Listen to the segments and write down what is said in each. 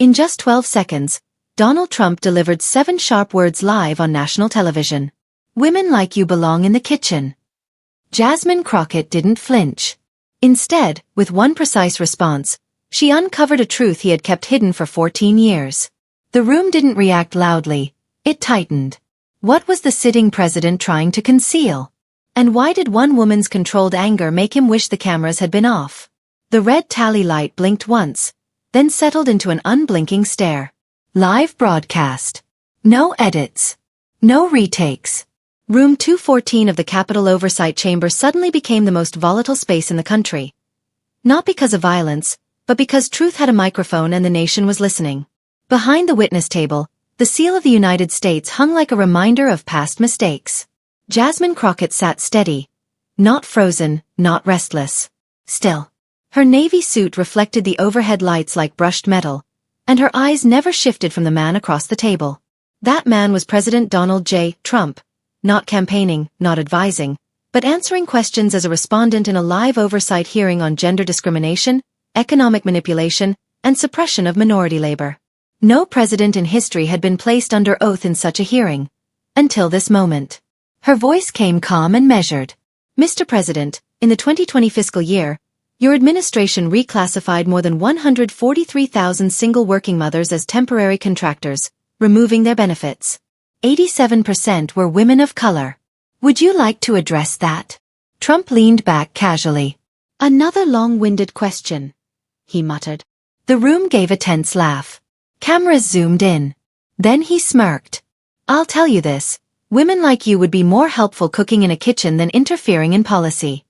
In just 12 seconds, Donald Trump delivered 7 sharp words live on national television. Women like you belong in the kitchen. Jasmine Crockett didn't flinch. Instead, with one precise response, she uncovered a truth he had kept hidden for 14 years. The room didn't react loudly, it tightened. What was the sitting president trying to conceal? And why did one woman's controlled anger make him wish the cameras had been off? The red tally light blinked once, then settled into an unblinking stare. Live broadcast. No edits. No retakes. Room 214 of the Capitol Oversight Chamber suddenly became the most volatile space in the country. Not because of violence, but because truth had a microphone and the nation was listening. Behind the witness table, the seal of the United States hung like a reminder of past mistakes. Jasmine Crockett sat steady. Not frozen, not restless. Still. Her navy suit reflected the overhead lights like brushed metal, and her eyes never shifted from the man across the table. That man was President Donald J. Trump. Not campaigning, not advising, but answering questions as a respondent in a live oversight hearing on gender discrimination, economic manipulation, and suppression of minority labor. No president in history had been placed under oath in such a hearing. Until this moment. Her voice came calm and measured. Mr. President, in the 2020 fiscal year, your administration reclassified more than 143,000 single working mothers as temporary contractors, removing their benefits. 87% were women of color. Would you like to address that? Trump leaned back casually. Another long-winded question, he muttered. The room gave a tense laugh. Cameras zoomed in. Then he smirked. I'll tell you this, women like you would be more helpful cooking in a kitchen than interfering in policy.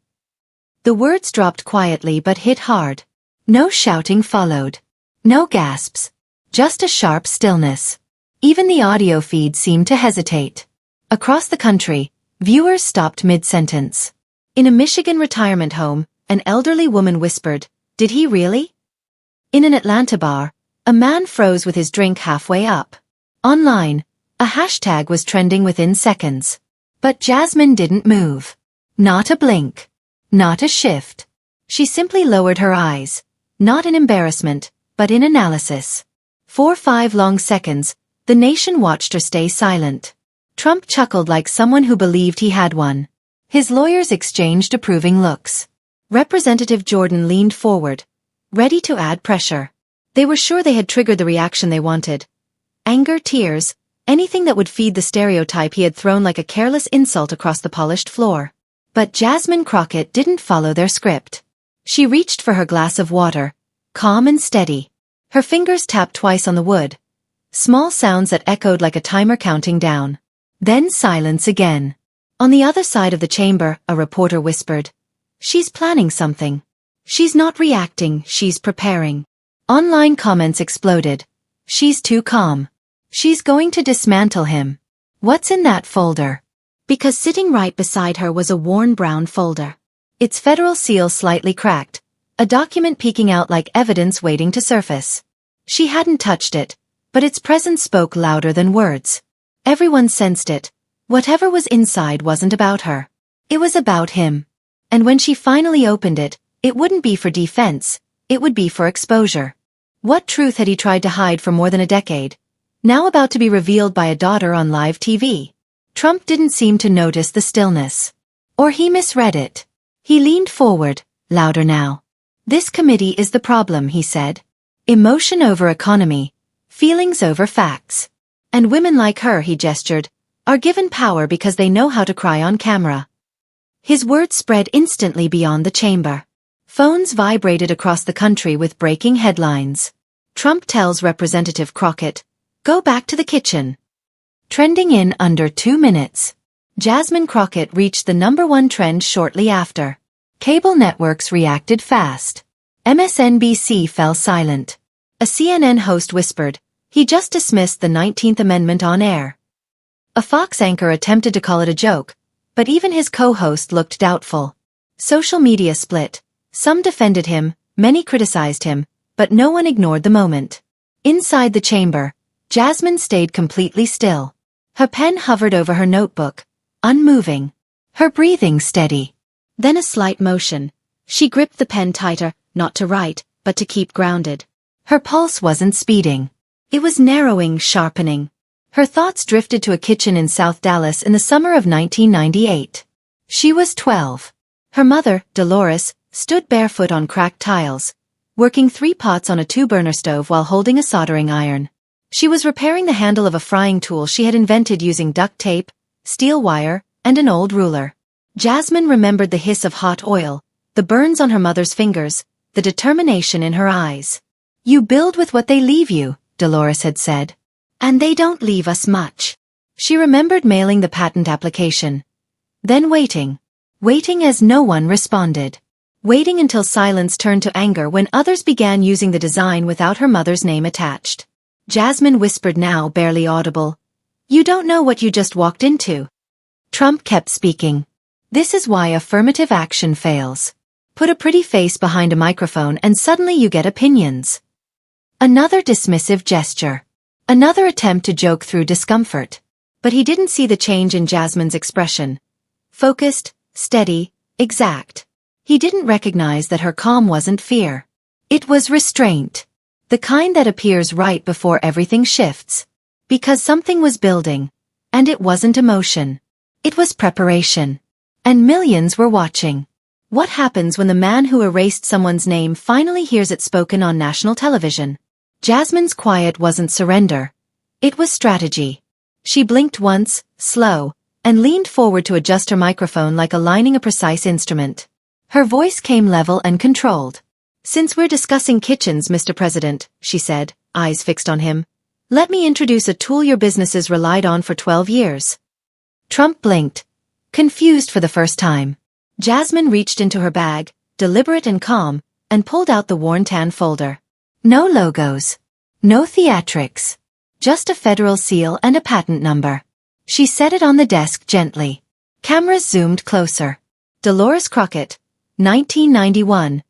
The words dropped quietly but hit hard. No shouting followed. No gasps. Just a sharp stillness. Even the audio feed seemed to hesitate. Across the country, viewers stopped mid-sentence. In a Michigan retirement home, an elderly woman whispered, "Did he really?" In an Atlanta bar, a man froze with his drink halfway up. Online, a hashtag was trending within seconds. But Jasmine didn't move. Not a blink. Not a shift. She simply lowered her eyes, not in embarrassment, but in analysis. For 5 long seconds, the nation watched her stay silent. Trump chuckled like someone who believed he had won. His lawyers exchanged approving looks. Representative Jordan leaned forward, ready to add pressure. They were sure they had triggered the reaction they wanted. Anger, tears, anything that would feed the stereotype he had thrown like a careless insult across the polished floor. But Jasmine Crockett didn't follow their script. She reached for her glass of water, calm and steady. Her fingers tapped twice on the wood. Small sounds that echoed like a timer counting down. Then silence again. On the other side of the chamber, a reporter whispered, "She's planning something. She's not reacting, she's preparing." Online comments exploded. "She's too calm. She's going to dismantle him. What's in that folder?" Because sitting right beside her was a worn brown folder. Its federal seal slightly cracked, a document peeking out like evidence waiting to surface. She hadn't touched it, but its presence spoke louder than words. Everyone sensed it. Whatever was inside wasn't about her. It was about him. And when she finally opened it, it wouldn't be for defense, it would be for exposure. What truth had he tried to hide for more than a decade? Now about to be revealed by a daughter on live TV. Trump didn't seem to notice the stillness. Or he misread it. He leaned forward, louder now. "This committee is the problem," he said. "Emotion over economy. Feelings over facts. And women like her," he gestured, "are given power because they know how to cry on camera." His words spread instantly beyond the chamber. Phones vibrated across the country with breaking headlines. Trump tells Representative Crockett, "Go back to the kitchen." Trending in under 2 minutes. Jasmine Crockett reached the #1 trend shortly after. Cable networks reacted fast. MSNBC fell silent. A CNN host whispered, "He just dismissed the 19th Amendment on air." A Fox anchor attempted to call it a joke, but even his co-host looked doubtful. Social media split. Some defended him, many criticized him, but no one ignored the moment. Inside the chamber, Jasmine stayed completely still. Her pen hovered over her notebook, unmoving. Her breathing steady. Then a slight motion. She gripped the pen tighter, not to write, but to keep grounded. Her pulse wasn't speeding. It was narrowing, sharpening. Her thoughts drifted to a kitchen in South Dallas in the summer of 1998. She was 12. Her mother, Dolores, stood barefoot on cracked tiles, working 3 pots on a 2-burner stove while holding a soldering iron. She was repairing the handle of a frying tool she had invented using duct tape, steel wire, and an old ruler. Jasmine remembered the hiss of hot oil, the burns on her mother's fingers, the determination in her eyes. "You build with what they leave you," Dolores had said. "And they don't leave us much." She remembered mailing the patent application. Then waiting as no one responded. Waiting until silence turned to anger when others began using the design without her mother's name attached. Jasmine whispered, now barely audible, "You don't know what you just walked into." Trump kept speaking. "This is why affirmative action fails. Put a pretty face behind a microphone and suddenly you get opinions." Another dismissive gesture. Another attempt to joke through discomfort. But he didn't see the change in Jasmine's expression. Focused, steady, exact. He didn't recognize that her calm wasn't fear. It was restraint. The kind that appears right before everything shifts. Because something was building. And it wasn't emotion. It was preparation. And millions were watching. What happens when the man who erased someone's name finally hears it spoken on national television? Jasmine's quiet wasn't surrender. It was strategy. She blinked once, slow, and leaned forward to adjust her microphone like aligning a precise instrument. Her voice came level and controlled. "Since we're discussing kitchens, Mr. President," she said, eyes fixed on him, "let me introduce a tool your businesses relied on for 12 years. Trump blinked, confused for the first time. Jasmine reached into her bag, deliberate and calm, and pulled out the worn tan folder. No logos. No theatrics. Just a federal seal and a patent number. She set it on the desk gently. Cameras zoomed closer. Dolores Crockett, 1991.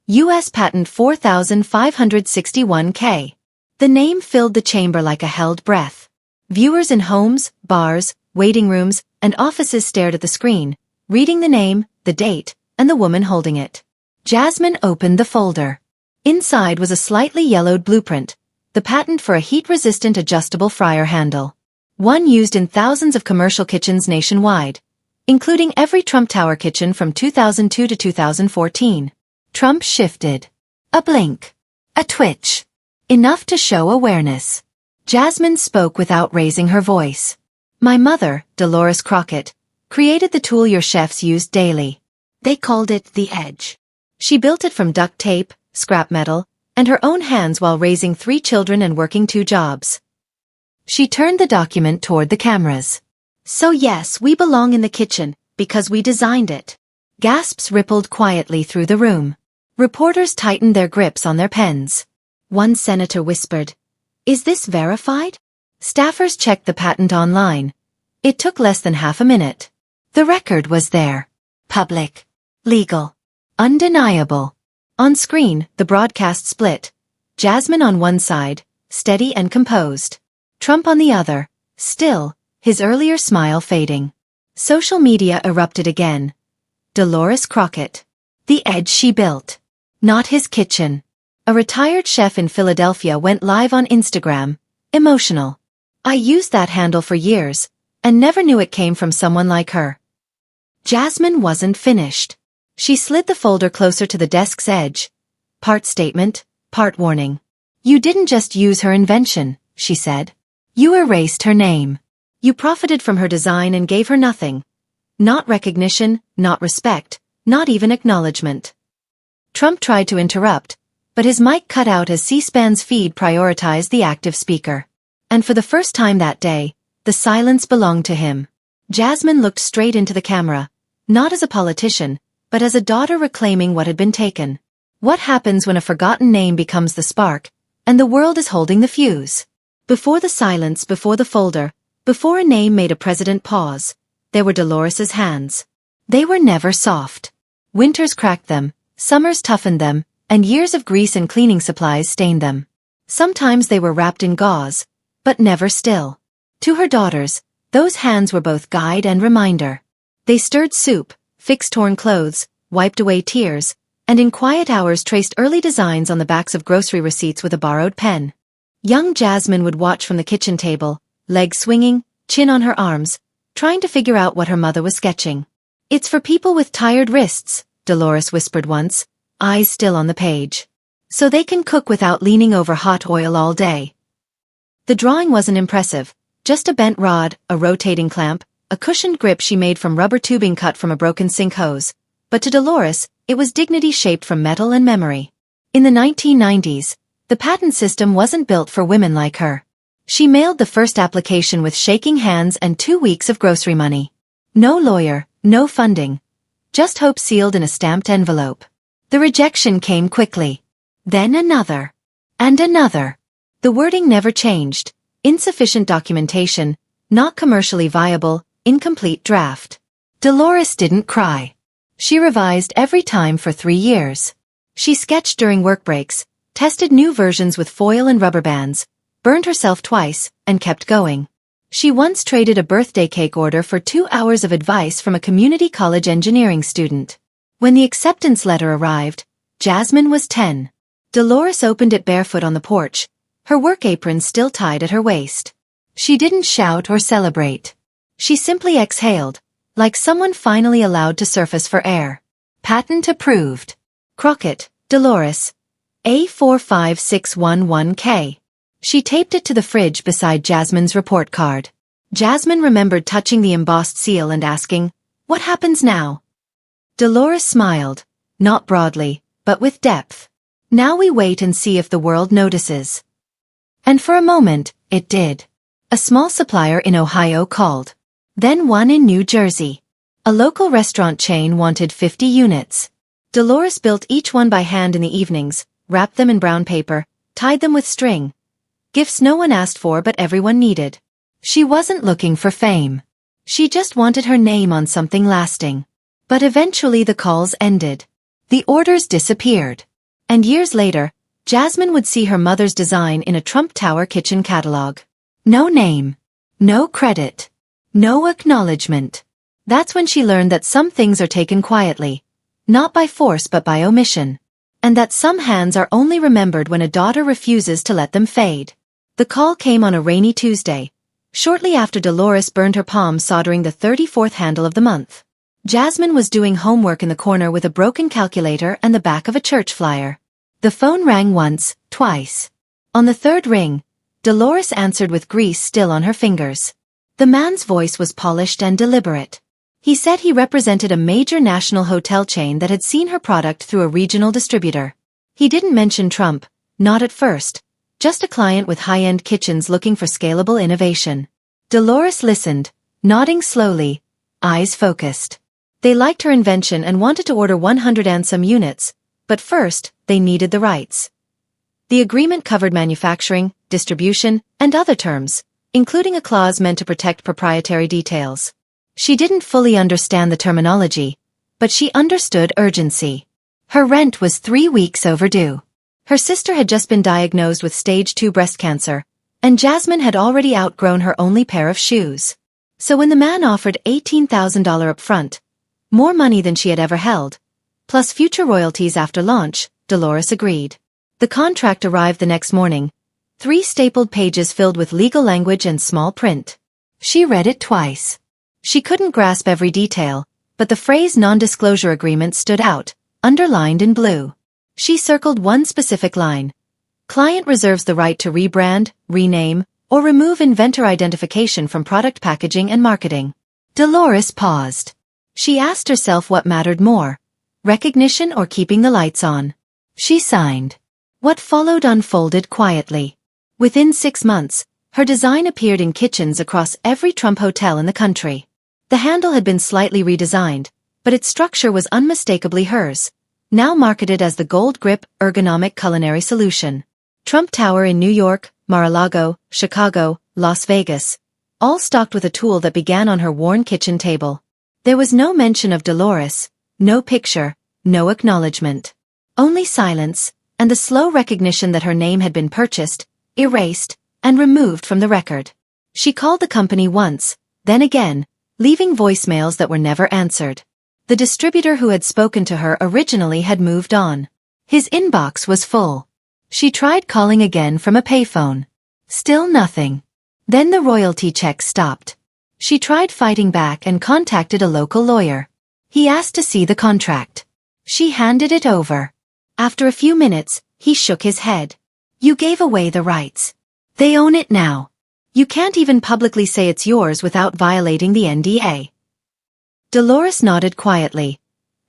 U.S. Patent 4561K. The name filled the chamber like a held breath. Viewers in homes, bars, waiting rooms, and offices stared at the screen, reading the name, the date, and the woman holding it. Jasmine opened the folder. Inside was a slightly yellowed blueprint, the patent for a heat-resistant adjustable fryer handle. One used in thousands of commercial kitchens nationwide, including every Trump Tower kitchen from 2002 to 2014. Trump shifted. A blink. A twitch. Enough to show awareness. Jasmine spoke without raising her voice. "My mother, Dolores Crockett, created the tool your chefs used daily. They called it the Edge. She built it from duct tape, scrap metal, and her own hands while raising 3 children and working 2 jobs." She turned the document toward the cameras. "So yes, we belong in the kitchen, because we designed it." Gasps rippled quietly through the room. Reporters tightened their grips on their pens. One senator whispered, "Is this verified?" Staffers checked the patent online. It took less than half a minute. The record was there. Public. Legal. Undeniable. On screen, the broadcast split. Jasmine on one side, steady and composed. Trump on the other, still, his earlier smile fading. Social media erupted again. Dolores Crockett. The Edge she built. Not his kitchen. A retired chef in Philadelphia went live on Instagram, emotional. "I used that handle for years, and never knew it came from someone like her." Jasmine wasn't finished. She slid the folder closer to the desk's edge. Part statement, part warning. "You didn't just use her invention," she said. "You erased her name. You profited from her design and gave her nothing. Not recognition, not respect, not even acknowledgement." Trump tried to interrupt, but his mic cut out as C-SPAN's feed prioritized the active speaker. And for the first time that day, the silence belonged to him. Jasmine looked straight into the camera, not as a politician, but as a daughter reclaiming what had been taken. What happens when a forgotten name becomes the spark, and the world is holding the fuse? Before the silence, before the folder, before a name made a president pause, there were Dolores's hands. They were never soft. Winters cracked them, summers toughened them, and years of grease and cleaning supplies stained them. Sometimes they were wrapped in gauze, but never still. To her daughters, those hands were both guide and reminder. They stirred soup, fixed torn clothes, wiped away tears, and in quiet hours traced early designs on the backs of grocery receipts with a borrowed pen. Young Jasmine would watch from the kitchen table, legs swinging, chin on her arms, trying to figure out what her mother was sketching. "It's for people with tired wrists," Dolores whispered once, eyes still on the page. "So they can cook without leaning over hot oil all day." The drawing wasn't impressive, just a bent rod, a rotating clamp, a cushioned grip she made from rubber tubing cut from a broken sink hose. But to Dolores, it was dignity shaped from metal and memory. In the 1990s, the patent system wasn't built for women like her. She mailed the first application with shaking hands and 2 weeks of grocery money. No lawyer, no funding. Just hope sealed in a stamped envelope. The rejection came quickly. Then another. And another. The wording never changed. Insufficient documentation, not commercially viable, incomplete draft. Dolores didn't cry. She revised every time for 3 years. She sketched during work breaks, tested new versions with foil and rubber bands, burned herself twice, and kept going. She once traded a birthday cake order for 2 hours of advice from a community college engineering student. When the acceptance letter arrived, Jasmine was 10. Dolores opened it barefoot on the porch, her work apron still tied at her waist. She didn't shout or celebrate. She simply exhaled, like someone finally allowed to surface for air. Patent approved. Crockett, Dolores. A45611K. She taped it to the fridge beside Jasmine's report card. Jasmine remembered touching the embossed seal and asking, "What happens now?" Dolores smiled, not broadly, but with depth. "Now we wait and see if the world notices." And for a moment, it did. A small supplier in Ohio called. Then one in New Jersey. A local restaurant chain wanted 50 units. Dolores built each one by hand in the evenings, wrapped them in brown paper, tied them with string. Gifts no one asked for but everyone needed. She wasn't looking for fame. She just wanted her name on something lasting. But eventually the calls ended. The orders disappeared. And years later, Jasmine would see her mother's design in a Trump Tower kitchen catalog. No name. No credit. No acknowledgement. That's when she learned that some things are taken quietly. Not by force but by omission. And that some hands are only remembered when a daughter refuses to let them fade. The call came on a rainy Tuesday, shortly after Dolores burned her palm soldering the 34th handle of the month. Jasmine was doing homework in the corner with a broken calculator and the back of a church flyer. The phone rang once, twice. On the third ring, Dolores answered with grease still on her fingers. The man's voice was polished and deliberate. He said he represented a major national hotel chain that had seen her product through a regional distributor. He didn't mention Trump, not at first, just a client with high-end kitchens looking for scalable innovation. Dolores listened, nodding slowly, eyes focused. They liked her invention and wanted to order 100 and some units, but first, they needed the rights. The agreement covered manufacturing, distribution, and other terms, including a clause meant to protect proprietary details. She didn't fully understand the terminology, but she understood urgency. Her rent was 3 weeks overdue. Her sister had just been diagnosed with stage 2 breast cancer, and Jasmine had already outgrown her only pair of shoes. So when the man offered $18,000 up front, more money than she had ever held, plus future royalties after launch, Dolores agreed. The contract arrived the next morning, 3 stapled pages filled with legal language and small print. She read it twice. She couldn't grasp every detail, but the phrase non-disclosure agreement stood out, underlined in blue. She circled one specific line. Client reserves the right to rebrand, rename, or remove inventor identification from product packaging and marketing. Dolores paused. She asked herself what mattered more, recognition or keeping the lights on. She signed. What followed unfolded quietly. Within 6 months, her design appeared in kitchens across every Trump hotel in the country. The handle had been slightly redesigned, but its structure was unmistakably hers, now marketed as the Gold Grip Ergonomic Culinary Solution. Trump Tower in New York, Mar-a-Lago, Chicago, Las Vegas, all stocked with a tool that began on her worn kitchen table. There was no mention of Dolores, no picture, no acknowledgement. Only silence, and the slow recognition that her name had been purchased, erased, and removed from the record. She called the company once, then again, leaving voicemails that were never answered. The distributor who had spoken to her originally had moved on. His inbox was full. She tried calling again from a payphone. Still nothing. Then the royalty check stopped. She tried fighting back and contacted a local lawyer. He asked to see the contract. She handed it over. After a few minutes, he shook his head. You gave away the rights. They own it now. You can't even publicly say it's yours without violating the NDA. Dolores nodded quietly.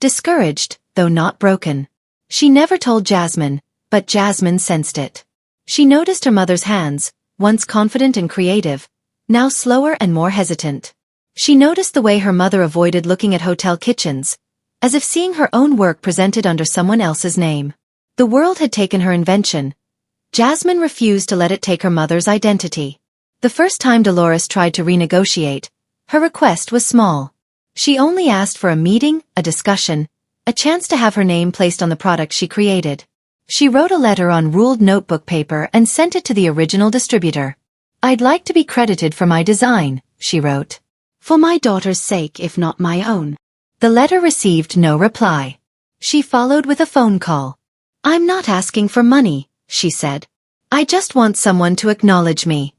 Discouraged, though not broken. She never told Jasmine, but Jasmine sensed it. She noticed her mother's hands, once confident and creative, now slower and more hesitant. She noticed the way her mother avoided looking at hotel kitchens, as if seeing her own work presented under someone else's name. The world had taken her invention. Jasmine refused to let it take her mother's identity. The first time Dolores tried to renegotiate, her request was small. She only asked for a meeting, a discussion, a chance to have her name placed on the product she created. She wrote a letter on ruled notebook paper and sent it to the original distributor. I'd like to be credited for my design, she wrote. For my daughter's sake if not my own. The letter received no reply. She followed with a phone call. I'm not asking for money, she said. I just want someone to acknowledge me.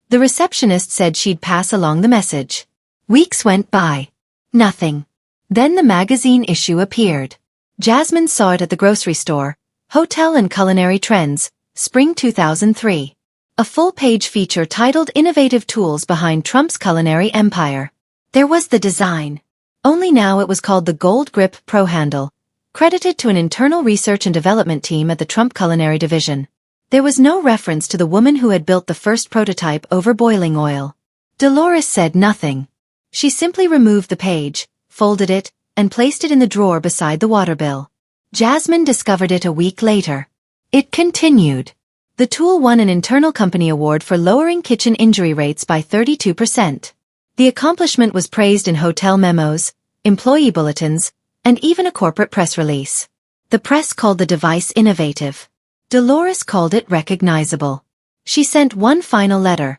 The receptionist said she'd pass along the message. Weeks went by. Nothing. Then the magazine issue appeared. Jasmine saw it at the grocery store, Hotel and Culinary Trends, Spring 2003. A full-page feature titled Innovative Tools Behind Trump's Culinary Empire. There was the design. Only now it was called the Gold Grip Pro Handle, credited to an internal research and development team at the Trump Culinary Division. There was no reference to the woman who had built the first prototype over boiling oil. Dolores said nothing. She simply removed the page, folded it, and placed it in the drawer beside the water bill. Jasmine discovered it a week later. It continued. The tool won an internal company award for lowering kitchen injury rates by 32%. The accomplishment was praised in hotel memos, employee bulletins, and even a corporate press release. The press called the device innovative. Dolores called it recognizable. She sent one final letter,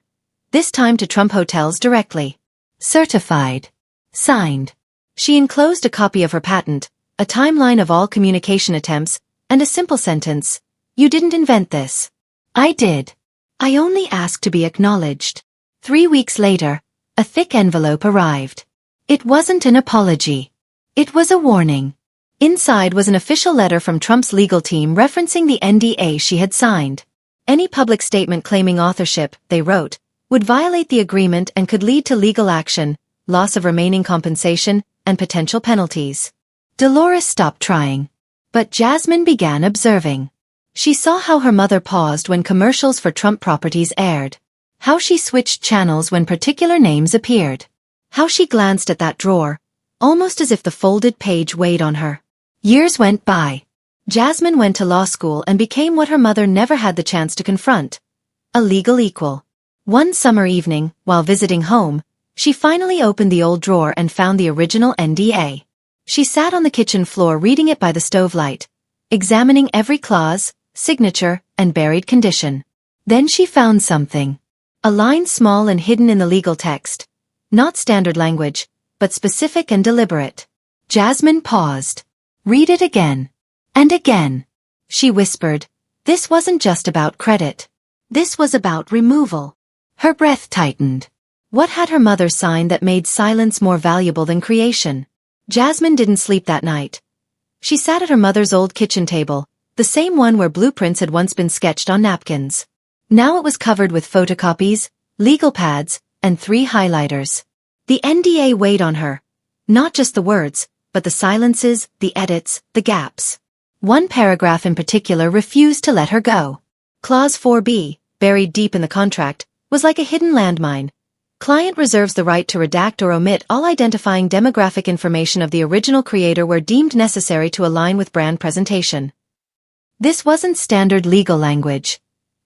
this time to Trump Hotels directly. Certified. Signed. She enclosed a copy of her patent, a timeline of all communication attempts, and a simple sentence. You didn't invent this. I did. I only asked to be acknowledged. 3 weeks later, a thick envelope arrived. It wasn't an apology. It was a warning. Inside was an official letter from Trump's legal team referencing the NDA she had signed. Any public statement claiming authorship, they wrote, would violate the agreement and could lead to legal action, loss of remaining compensation, and potential penalties. Dolores stopped trying. But Jasmine began observing. She saw how her mother paused when commercials for Trump properties aired. How she switched channels when particular names appeared. How she glanced at that drawer, almost as if the folded page weighed on her. Years went by. Jasmine went to law school and became what her mother never had the chance to confront. A legal equal. One summer evening, while visiting home, she finally opened the old drawer and found the original NDA. She sat on the kitchen floor reading it by the stove light, examining every clause, signature, and buried condition. Then she found something. A line small and hidden in the legal text. Not standard language, but specific and deliberate. Jasmine paused. Read it again. And again. She whispered. This wasn't just about credit. This was about removal. Her breath tightened. What had her mother signed that made silence more valuable than creation? Jasmine didn't sleep that night. She sat at her mother's old kitchen table, the same one where blueprints had once been sketched on napkins. Now it was covered with photocopies, legal pads, and 3 highlighters. The NDA weighed on her. Not just the words, but the silences, the edits, the gaps. One paragraph in particular refused to let her go. Clause 4B, buried deep in the contract, was like a hidden landmine. Client reserves the right to redact or omit all identifying demographic information of the original creator where deemed necessary to align with brand presentation. This wasn't standard legal language.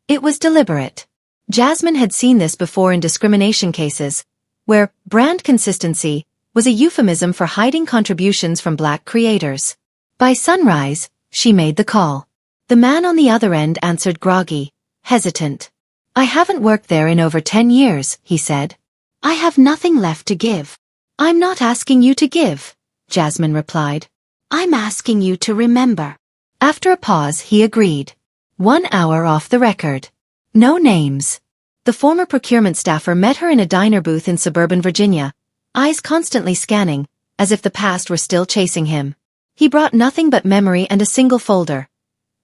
It was deliberate. Jasmine had seen this before in discrimination cases, where brand consistency was a euphemism for hiding contributions from Black creators. By sunrise, she made the call. The man on the other end answered groggy, hesitant. I haven't worked there in over 10 years, he said. I have nothing left to give. I'm not asking you to give, Jasmine replied. "I'm asking you to remember." After a pause, he agreed. 1 hour off the record. No names. The former procurement staffer met her in a diner booth in suburban Virginia, eyes constantly scanning, as if the past were still chasing him. He brought nothing but memory and a single folder.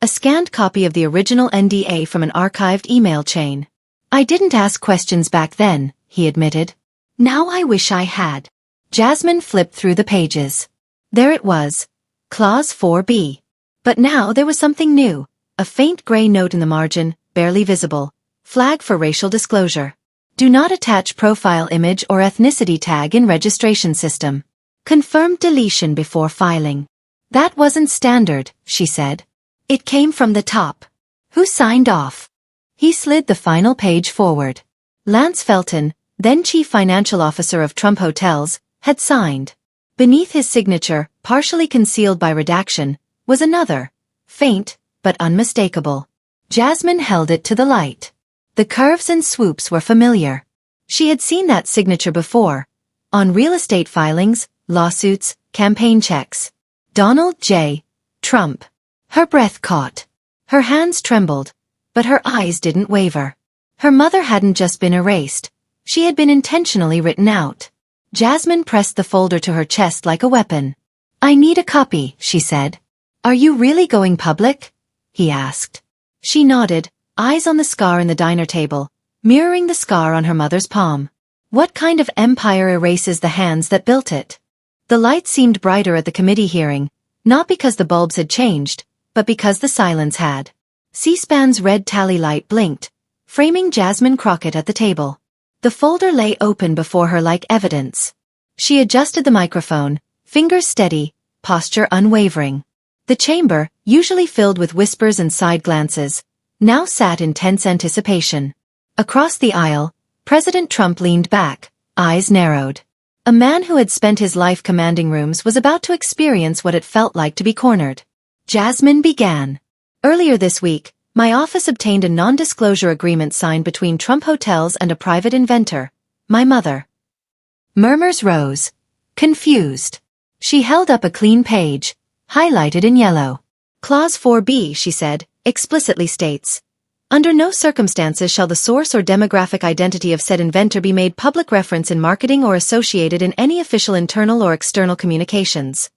A scanned copy of the original NDA from an archived email chain. "I didn't ask questions back then," he admitted. "Now I wish I had." Jasmine flipped through the pages. There it was. Clause 4B. But now there was something new. A faint gray note in the margin, barely visible. Flag for racial disclosure. Do not attach profile image or ethnicity tag in registration system. Confirmed deletion before filing. That wasn't standard, she said. It came from the top. Who signed off? He slid the final page forward. Lance Felton, then Chief Financial Officer of Trump Hotels, had signed. Beneath his signature, partially concealed by redaction, was another, faint, but unmistakable. Jasmine held it to the light. The curves and swoops were familiar. She had seen that signature before, on real estate filings, lawsuits, campaign checks. Donald J. Trump. Her breath caught. Her hands trembled, but her eyes didn't waver. Her mother hadn't just been erased. She had been intentionally written out. Jasmine pressed the folder to her chest like a weapon. "I need a copy," she said. "Are you really going public?" he asked. She nodded, eyes on the scar in the diner table, mirroring the scar on her mother's palm. What kind of empire erases the hands that built it? The light seemed brighter at the committee hearing, not because the bulbs had changed, but because the silence had. C-SPAN's red tally light blinked, framing Jasmine Crockett at the table. The folder lay open before her like evidence. She adjusted the microphone, fingers steady, posture unwavering. The chamber, usually filled with whispers and side glances, now sat in tense anticipation. Across the aisle, President Trump leaned back, eyes narrowed. A man who had spent his life commanding rooms was about to experience what it felt like to be cornered. Jasmine began. "Earlier this week, my office obtained a non-disclosure agreement signed between Trump Hotels and a private inventor, my mother." Murmurs rose. Confused. She held up a clean page, highlighted in yellow. Clause 4B, she said, explicitly states, "Under no circumstances shall the source or demographic identity of said inventor be made public reference in marketing or associated in any official internal or external communications."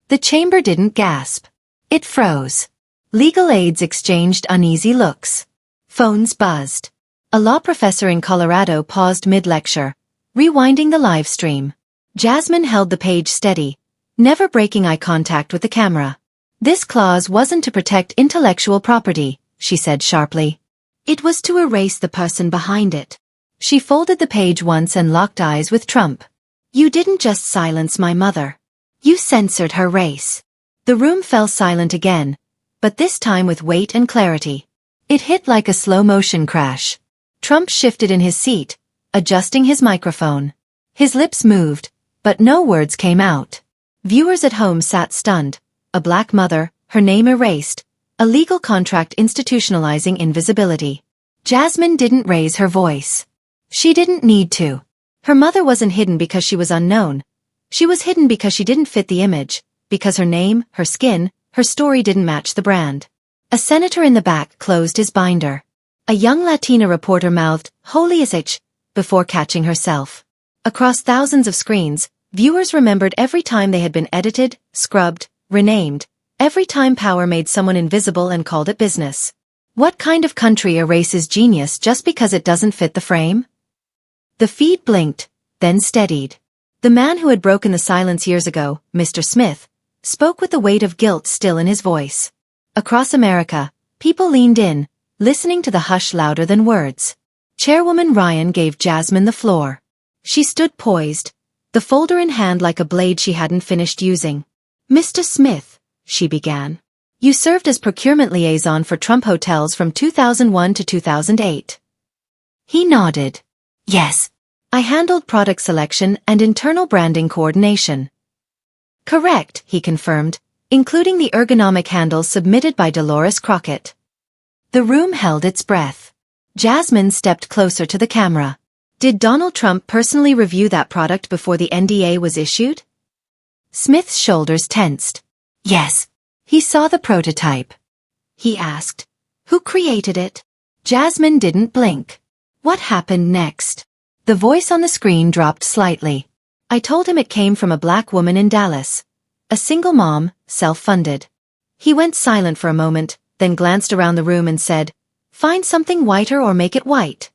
The chamber didn't gasp. It froze. Legal aides exchanged uneasy looks. Phones buzzed. A law professor in Colorado paused mid-lecture, rewinding the live stream. Jasmine held the page steady, never breaking eye contact with the camera. "This clause wasn't to protect intellectual property," she said sharply. "It was to erase the person behind it." She folded the page once and locked eyes with Trump. "You didn't just silence my mother. You censored her race." The room fell silent again, but this time with weight and clarity. It hit like a slow-motion crash. Trump shifted in his seat, adjusting his microphone. His lips moved, but no words came out. Viewers at home sat stunned. A black mother, her name erased, a legal contract institutionalizing invisibility. Jasmine didn't raise her voice. She didn't need to. Her mother wasn't hidden because she was unknown. She was hidden because she didn't fit the image, because her name, her skin, her story didn't match the brand. A senator in the back closed his binder. A young Latina reporter mouthed, "Holy is it," before catching herself. Across thousands of screens, viewers remembered every time they had been edited, scrubbed, renamed, every time power made someone invisible and called it business. What kind of country erases genius just because it doesn't fit the frame? The feed blinked, then steadied. The man who had broken the silence years ago, Mr. Smith, spoke with the weight of guilt still in his voice. Across America, people leaned in, listening to the hush louder than words. Chairwoman Ryan gave Jasmine the floor. She stood poised, the folder in hand like a blade she hadn't finished using. "Mr. Smith," she began, "you served as procurement liaison for Trump Hotels from 2001 to 2008. He nodded. "Yes. I handled product selection and internal branding coordination." "Correct," he confirmed, including the ergonomic handles submitted by Dolores Crockett. The room held its breath. Jasmine stepped closer to the camera. "Did Donald Trump personally review that product before the NDA was issued?" Smith's shoulders tensed. Yes. He saw the prototype. He asked. Who created it? Jasmine didn't blink. What happened next? The voice on the screen dropped slightly. I told him it came from a black woman in Dallas. A single mom, self-funded. He went silent for a moment, then glanced around the room and said, find something whiter or make it white.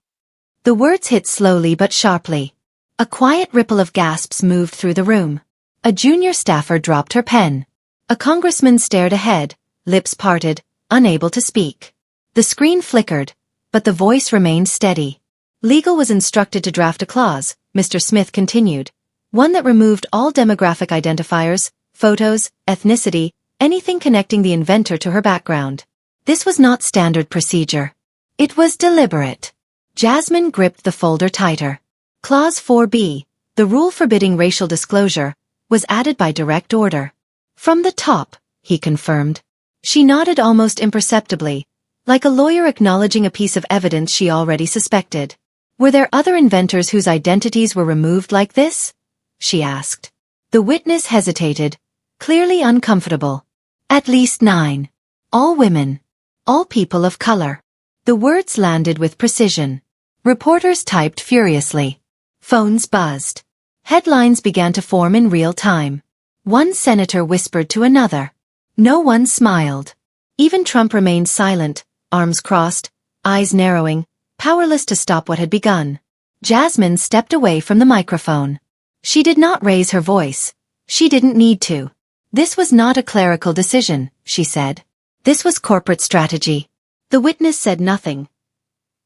The words hit slowly but sharply. A quiet ripple of gasps moved through the room. A junior staffer dropped her pen. A congressman stared ahead, lips parted, unable to speak. The screen flickered, but the voice remained steady. Legal was instructed to draft a clause, Mr. Smith continued, one that removed all demographic identifiers, photos, ethnicity, anything connecting the inventor to her background. This was not standard procedure. It was deliberate. Jasmine gripped the folder tighter. Clause 4B, the rule forbidding racial disclosure, was added by direct order. From the top, he confirmed. She nodded almost imperceptibly, like a lawyer acknowledging a piece of evidence she already suspected. Were there other inventors whose identities were removed like this? She asked. The witness hesitated, clearly uncomfortable. At least 9. All women. All people of color. The words landed with precision. Reporters typed furiously. Phones buzzed. Headlines began to form in real time. One senator whispered to another. No one smiled. Even Trump remained silent, arms crossed, eyes narrowing, powerless to stop what had begun. Jasmine stepped away from the microphone. She did not raise her voice. She didn't need to. This was not a clerical decision, she said. This was corporate strategy. The witness said nothing.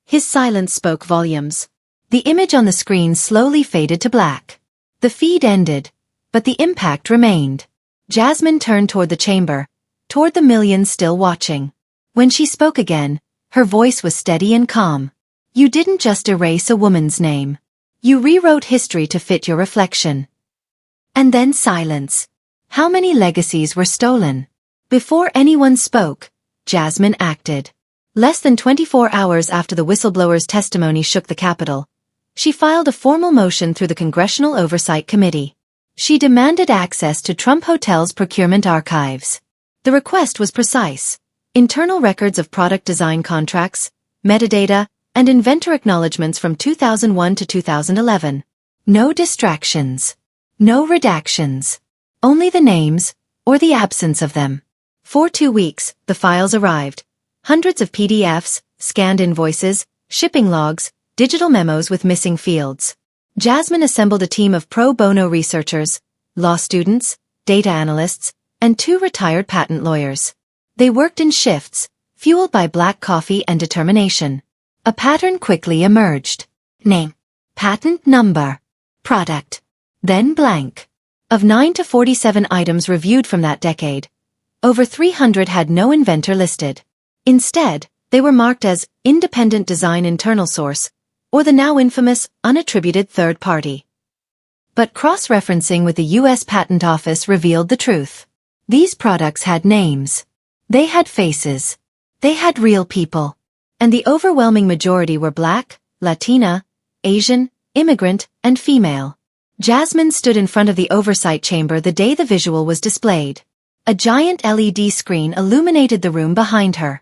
His silence spoke volumes. The image on the screen slowly faded to black. The feed ended, but the impact remained. Jasmine turned toward the chamber, toward the millions still watching. When she spoke again, her voice was steady and calm. You didn't just erase a woman's name. You rewrote history to fit your reflection. And then silence. How many legacies were stolen? Before anyone spoke, Jasmine acted. Less than 24 hours after the whistleblower's testimony shook the Capitol, she filed a formal motion through the Congressional Oversight Committee. She demanded access to Trump Hotel's procurement archives. The request was precise. Internal records of product design contracts, metadata, and inventor acknowledgments from 2001 to 2011. No distractions. No redactions. Only the names, or the absence of them. For 2 weeks, the files arrived. Hundreds of PDFs, scanned invoices, shipping logs, digital memos with missing fields. Jasmine assembled a team of pro bono researchers, law students, data analysts, and 2 retired patent lawyers. They worked in shifts, fueled by black coffee and determination. A pattern quickly emerged. Name. Patent number. Product. Then blank. Of 9 to 47 items reviewed from that decade, over 300 had no inventor listed. Instead, they were marked as independent design internal source, or the now infamous unattributed third party. But cross-referencing with the U.S. Patent Office revealed the truth. These products had names. They had faces. They had real people. And the overwhelming majority were Black, Latina, Asian, immigrant, and female. Jasmine stood in front of the oversight chamber the day the visual was displayed. A giant LED screen illuminated the room behind her.